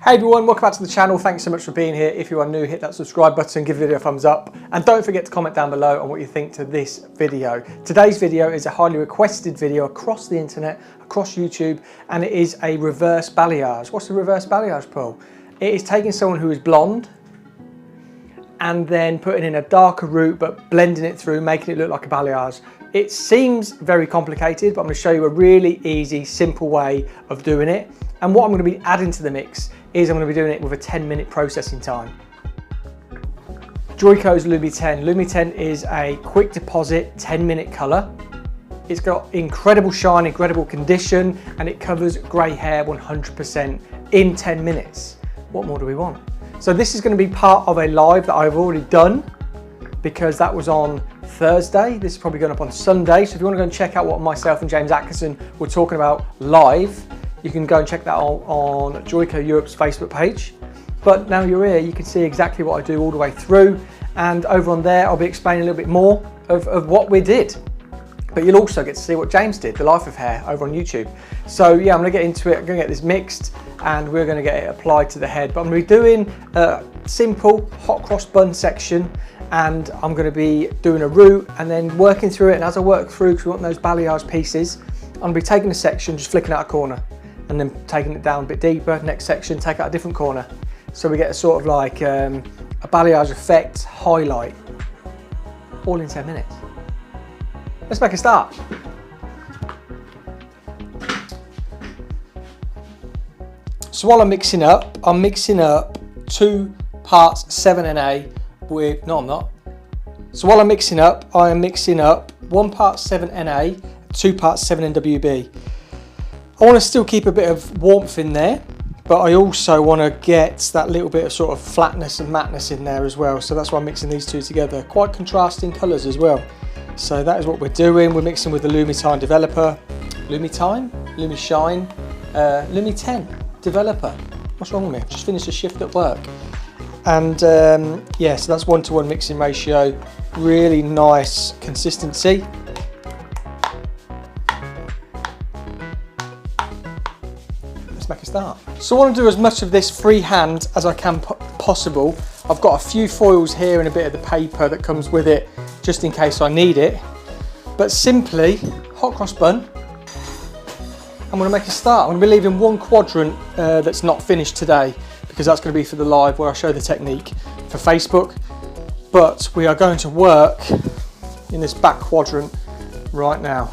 Hey everyone, welcome back to the channel. Thanks so much for being here. If you are new, hit that subscribe button, give the video a thumbs up, and don't forget to comment down below on what you think to this video. Today's video is a highly requested video across the internet, across YouTube, and it is a reverse balayage. What's a reverse balayage, Paul? It is taking someone who is blonde and then putting in a darker root but blending it through, making it look like a balayage. It seems very complicated, but I'm going to show you a really easy, simple way of doing it. And what I'm going to be adding to the mix is I'm going to be doing it with a 10-minute processing time. Joico's Lumi 10. Lumi 10 is a quick deposit 10-minute colour. It's got incredible shine, incredible condition, and it covers grey hair 100% in 10 minutes. What more do we want? So this is going to be part of a live that I've already done because that was on Thursday. This is probably going up on Sunday. So if you want to go and check out what myself and James Atkinson were talking about live, you can go and check that out on Joico Europe's Facebook page. But now you're here, you can see exactly what I do all the way through. And over on there, I'll be explaining a little bit more of what we did. But you'll also get to see what James did, The Life of Hair, over on YouTube. So yeah, I'm gonna get into it. I'm gonna get this mixed and we're gonna get it applied to the head. But I'm gonna be doing a simple hot cross bun section, and I'm gonna be doing a root and then working through it. And as I work through, because we want those balayage pieces, I'm gonna be taking a section, just flicking out a corner, and then taking it down a bit deeper. Next section, take out a different corner. So we get a sort of like a balayage effect highlight, all in 10 minutes. Let's make a start. So while I'm mixing up 2 parts 7NA with, no I'm not. So while I'm mixing up, I am mixing up 1 part 7NA, 2 parts 7NWB. I want to still keep a bit of warmth in there, but I also want to get that little bit of sort of flatness and matteness in there as well. So that's why I'm mixing these two together. Quite contrasting colours as well. So that is what we're doing. We're mixing with the Lumi Time developer. Lumi Time? Lumi Shine? Lumi 10 developer. What's wrong with me? I've just finished a shift at work. And yeah, so that's 1-to-1 mixing ratio. Really nice consistency. Make a start. So I want to do as much of this freehand as I can possible. I've got a few foils here and a bit of the paper that comes with it just in case I need it. But simply, hot cross bun. I'm going to make a start. I'm going to be leaving one quadrant that's not finished today because that's going to be for the live where I show the technique for Facebook. But we are going to work in this back quadrant right now.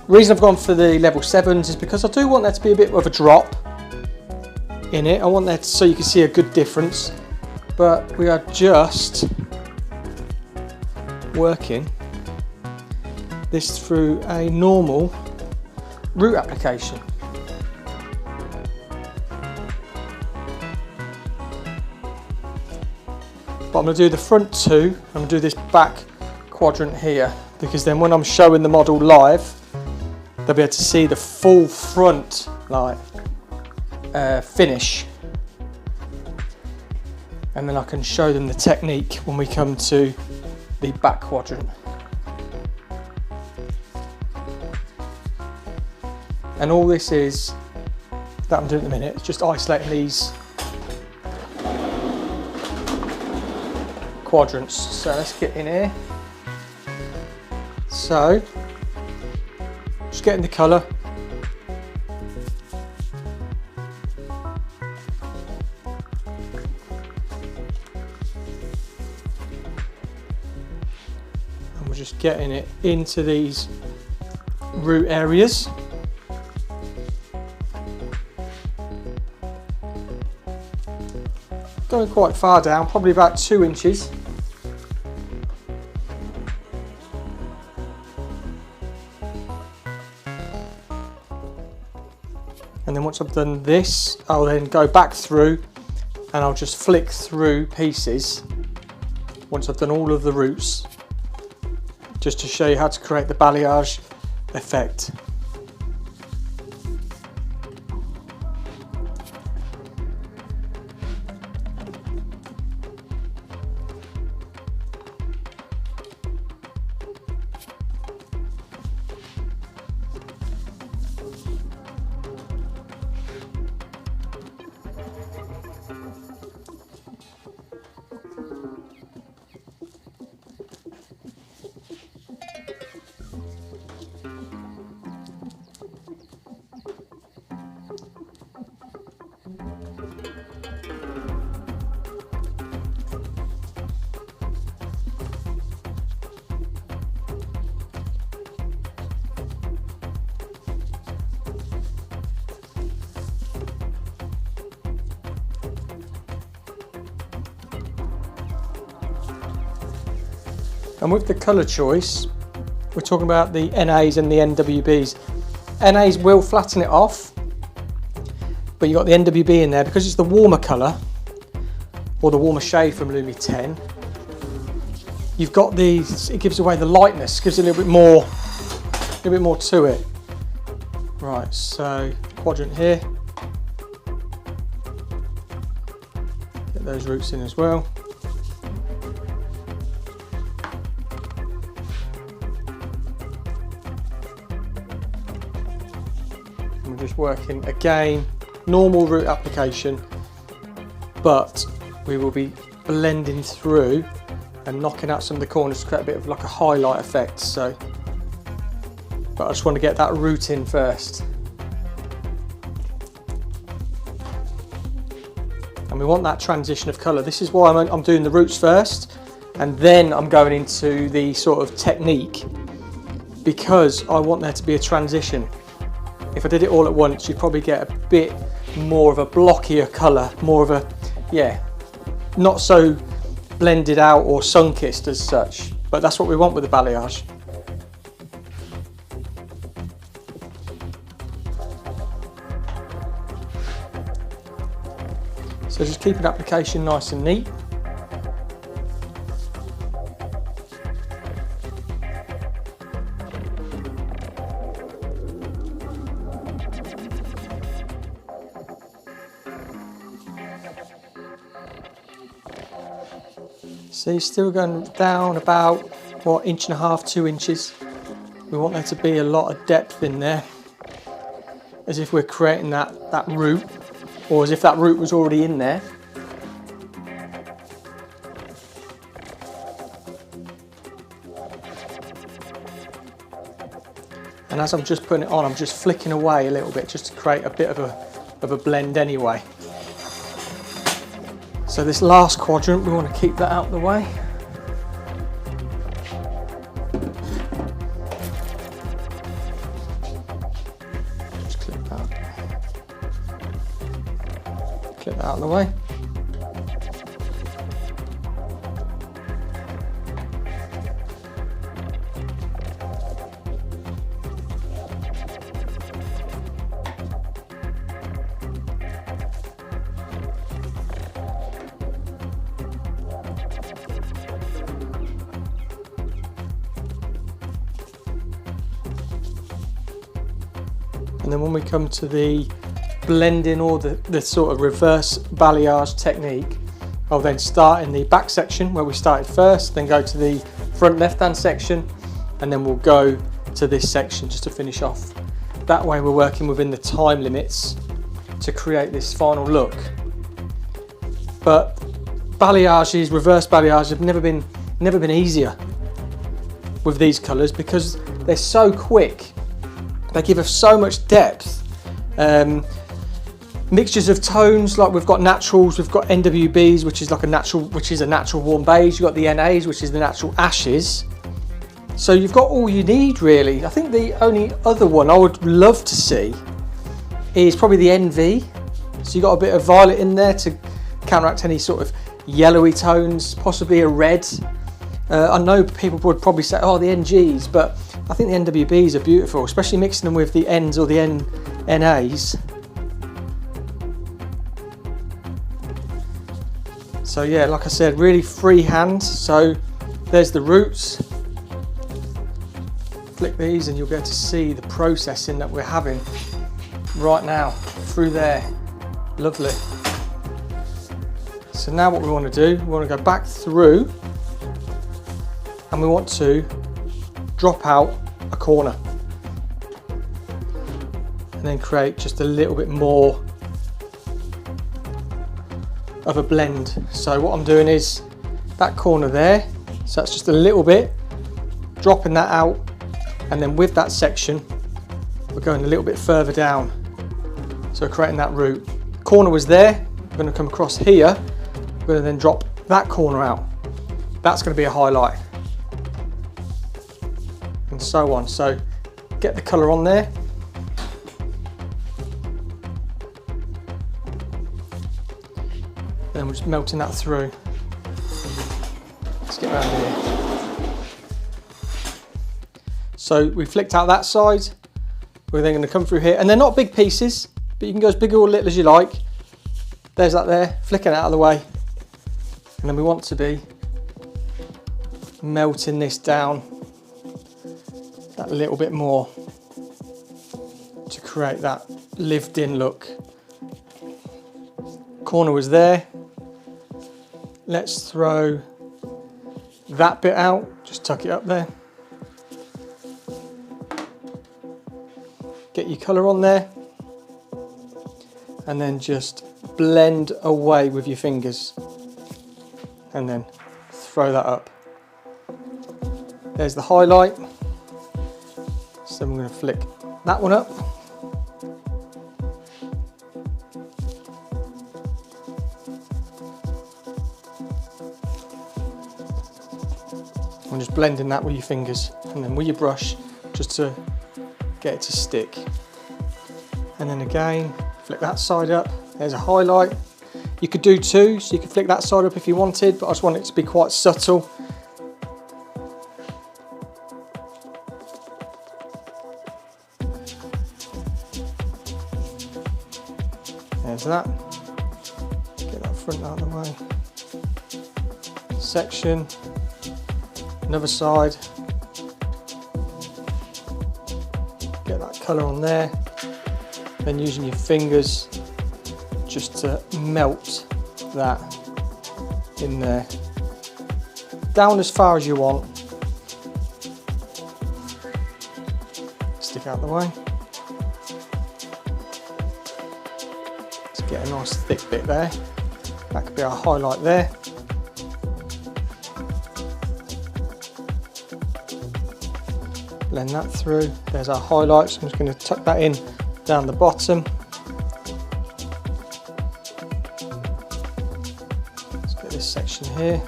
The reason I've gone for the level 7s is because I do want there to be a bit of a drop in it. I want that so you can see a good difference, but we are just working this through a normal root application. But I'm going to do the front 2, I'm going to do this back quadrant here, because then when I'm showing the model live, they'll be able to see the full front like finish, and then I can show them the technique when we come to the back quadrant. And all this is that I'm doing at the minute is just isolating these quadrants. So let's get in here. So just getting the colour. And we're just getting it into these root areas. Going quite far down, probably about 2 inches. And then once I've done this, I'll then go back through and I'll just flick through pieces once I've done all of the roots, just to show you how to create the balayage effect. And with the colour choice, we're talking about the NAs and the NWBs. NAs will flatten it off, but you've got the NWB in there because it's the warmer colour, or the warmer shade from Lumi 10. You've got these, it gives away the lightness, gives a little bit more to it. Right, so quadrant here. Get those roots in as well. And we're just working again, normal root application, but we will be blending through and knocking out some of the corners to create a bit of like a highlight effect. So, but I just want to get that root in first. And we want that transition of colour. This is why I'm doing the roots first, and then I'm going into the sort of technique, because I want there to be a transition. If I did it all at once, you'd probably get a bit more of a blockier colour, more of a, yeah, not so blended out or sun-kissed as such, but that's what we want with the balayage. So just keeping application nice and neat. So you're still going down about, what, 1.5 to 2 inches. We want there to be a lot of depth in there, as if we're creating that root, or as if that root was already in there. And as I'm just putting it on, I'm just flicking away a little bit just to create a bit of a blend anyway. So this last quadrant, we want to keep that out of the way. Just clip that out of the way. And then when we come to the blending or the sort of reverse balayage technique, I'll then start in the back section where we started first, then go to the front left-hand section, and then we'll go to this section just to finish off. That way we're working within the time limits to create this final look. But balayages, reverse balayages, have never been easier with these colours because they're so quick. They give us so much depth. Mixtures of tones, like we've got naturals, we've got NWBs, which is a natural warm beige. You've got the NAs, which is the natural ashes. So you've got all you need really. I think the only other one I would love to see is probably the NV. So you've got a bit of violet in there to counteract any sort of yellowy tones, possibly a red. I know people would probably say, oh, the NGs, but I think the NWBs are beautiful, especially mixing them with the Ns or the NAs. So yeah, like I said, really freehand. So there's the roots. Flick these and you'll be able to see the processing that we're having right now through there. Lovely. So now what we want to do, we want to go back through and we want to drop out a corner and then create just a little bit more of a blend. So what I'm doing is that corner there, so that's just a little bit, dropping that out, and then with that section we're going a little bit further down, so creating that root. Corner was there, we're going to come across here, we're going to then drop that corner out. That's going to be a highlight, and so on. So get the colour on there. Then we're just melting that through. Let's get around here. So we flicked out that side. We're then going to come through here, and they're not big pieces, but you can go as big or little as you like. There's that there, flicking it out of the way. And then we want to be melting this down that little bit more to create that lived in look. Corner was there. Let's throw that bit out, just tuck it up there. Get your colour on there, and then just blend away with your fingers, and then throw that up. There's the highlight. So I'm going to flick that one up. And just blending that with your fingers, and then with your brush, just to get it to stick. And then again, flick that side up. There's a highlight. You could do two, so you could flick that side up if you wanted, but I just want it to be quite subtle. There's that. Get that front out of the way. Section. Another side. Get that colour on there. Then using your fingers just to melt that in there. Down as far as you want. Stick out the way. Let's get a nice thick bit there. That could be our highlight there. Blend that through. There's our highlight, so I'm just going to tuck that in down the bottom. Let's get this section here.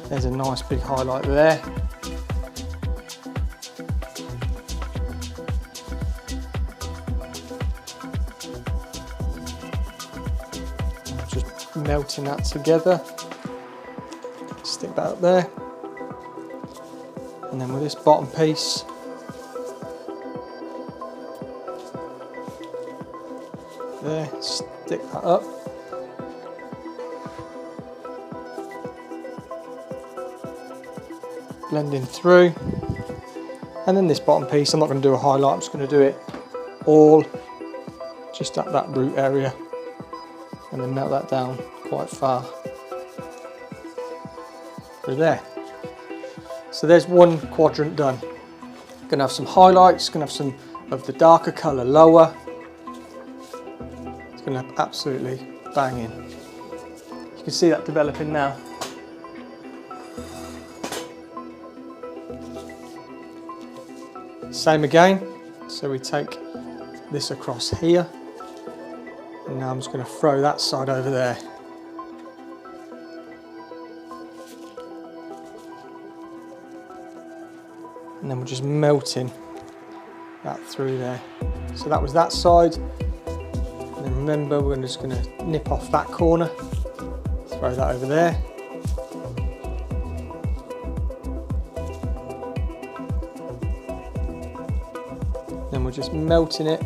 There's a nice big highlight there. Just melting that together. Stick that up there. And then with this bottom piece, there, stick that up. Blending through. And then this bottom piece, I'm not going to do a highlight, I'm just going to do it all just at that root area, and then melt that down quite far through there. So there's one quadrant done. Going to have some highlights, going to have some of the darker colour lower. It's going to absolutely bang in. You can see that developing now. Same again, so we take this across here, and now I'm just going to throw that side over there. And then we're just melting that through there. So that was that side. And then remember, we're just going to nip off that corner, throw that over there. Then we're just melting it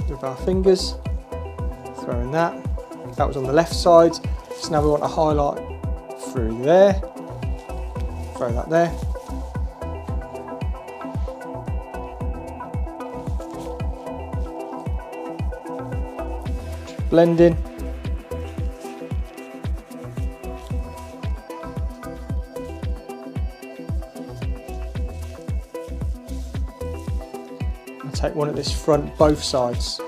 with our fingers, throwing that. That was on the left side. So now we want to highlight through there. Throw that there. Blending. I'll take one at this front, both sides.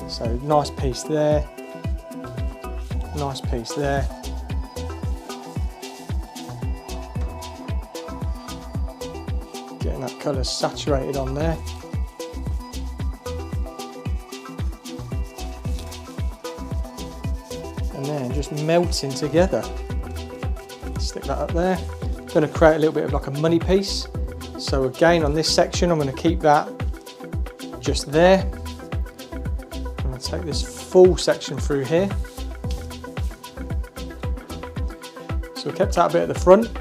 So nice piece there, nice piece there. Getting that colour saturated on there. And then just melting together. Stick that up there. I'm going to create a little bit of like a money piece. So again, on this section, I'm going to keep that just there. I'm going to take this full section through here. So we kept out a bit at the front.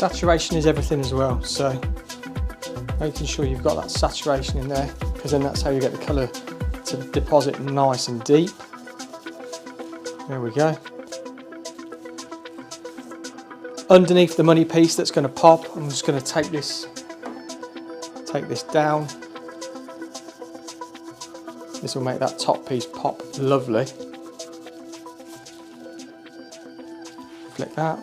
Saturation is everything as well, so making sure you've got that saturation in there, because then that's how you get the colour to deposit nice and deep. There we go. Underneath the money piece that's going to pop, I'm just going to take this down. This will make that top piece pop lovely. Flick that.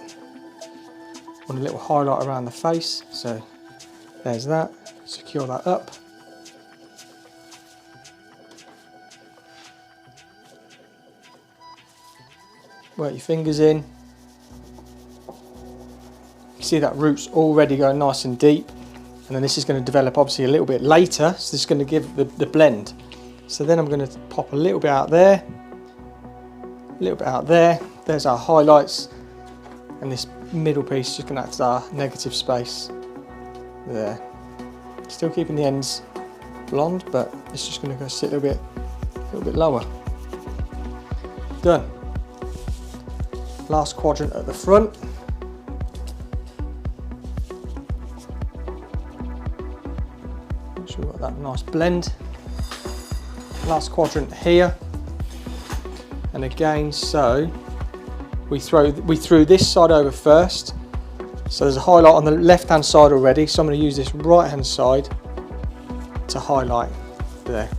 Want a little highlight around the face, so there's that. Secure that up. Work your fingers in. You see that root's already going nice and deep, and then this is going to develop obviously a little bit later, so this is going to give the blend. So then I'm going to pop a little bit out there, a little bit out there. There's our highlights, and this middle piece is just going to act as our negative space there. Still keeping the ends blonde, but it's just going to go sit a little bit lower. Done. Last quadrant at the front. Make sure we've got that nice blend. Last quadrant here. And again, so we threw this side over first. So there's a highlight on the left hand side already, so I'm going to use this right hand side to highlight there.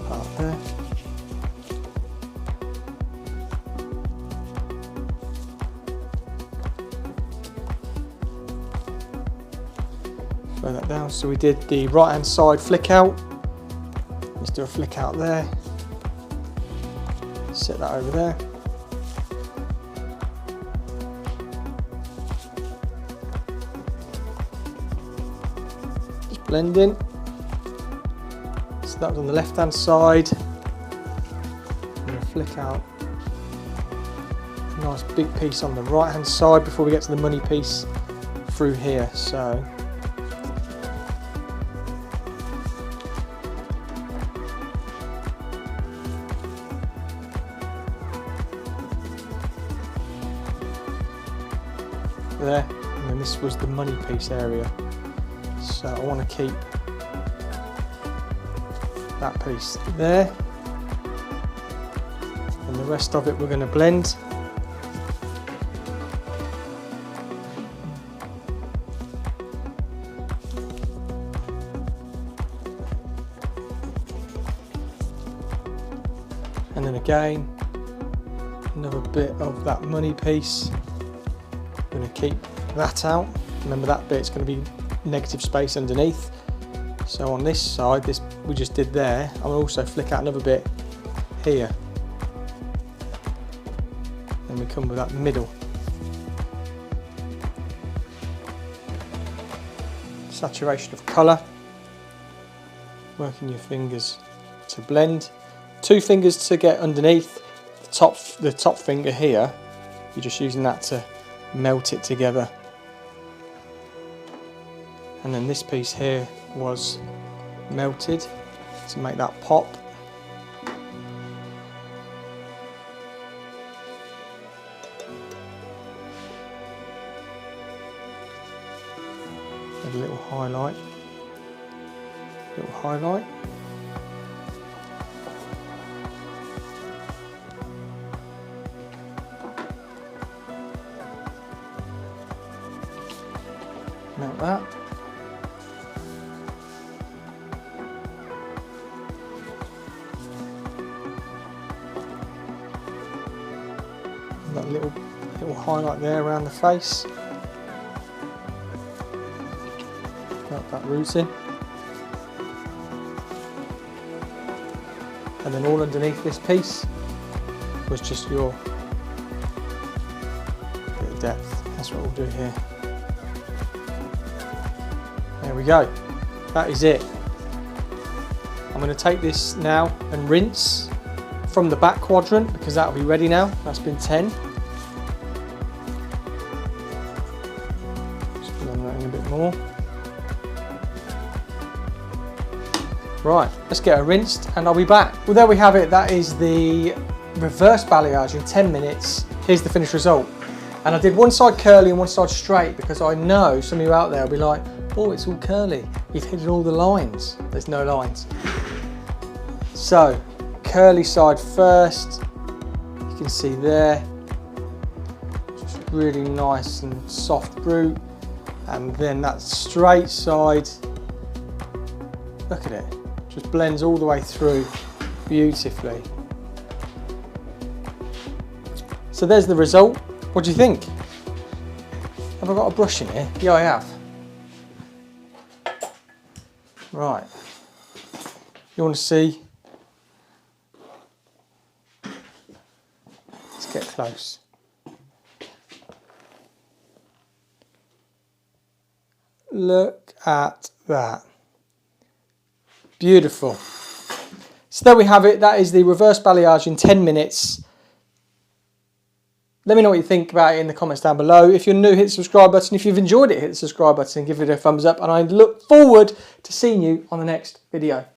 Part there. Throw that down. So we did the right hand side flick out. Let's do a flick out there. Set that over there. Just blend in. So that was on the left hand side. I'm going to flick out a nice big piece on the right hand side before we get to the money piece through here. So there, and then this was the money piece area, so I want to keep that piece there, and the rest of it we're going to blend. And then again another bit of that money piece. I'm going to keep that out. Remember that bit's going to be negative space underneath. So on this side, this we just did there, I'll also flick out another bit here. And we come with that middle. Saturation of colour. Working your fingers to blend. 2 fingers to get underneath the top finger here. You're just using that to melt it together, and then this piece here was melted to make that pop. And a little highlight, Melt that. And that little highlight there around the face. Melt that root in. And then all underneath this piece was just your bit of depth. That's what we'll do here. There we go, that is it. I'm going to take this now and rinse from the back quadrant because that'll be ready now. That's been 10. Just blend that in a bit more. Right, let's get it rinsed and I'll be back. Well, there we have it. That is the reverse balayage in 10 minutes. Here's the finished result. And I did one side curly and one side straight because I know some of you out there will be like, oh, it's all curly. You've hit all the lines. There's no lines. So, curly side first. You can see there. Just really nice and soft root. And then that straight side. Look at it. Just blends all the way through beautifully. So there's the result. What do you think? Have I got a brush in here? Yeah, I have. Right. You want to see? Let's get close. Look at that. Beautiful. So there we have it. That is the reverse balayage in 10 minutes. Let me know what you think about it in the comments down below. If you're new, hit the subscribe button. If you've enjoyed it, hit the subscribe button and give it a thumbs up. And I look forward to seeing you on the next video.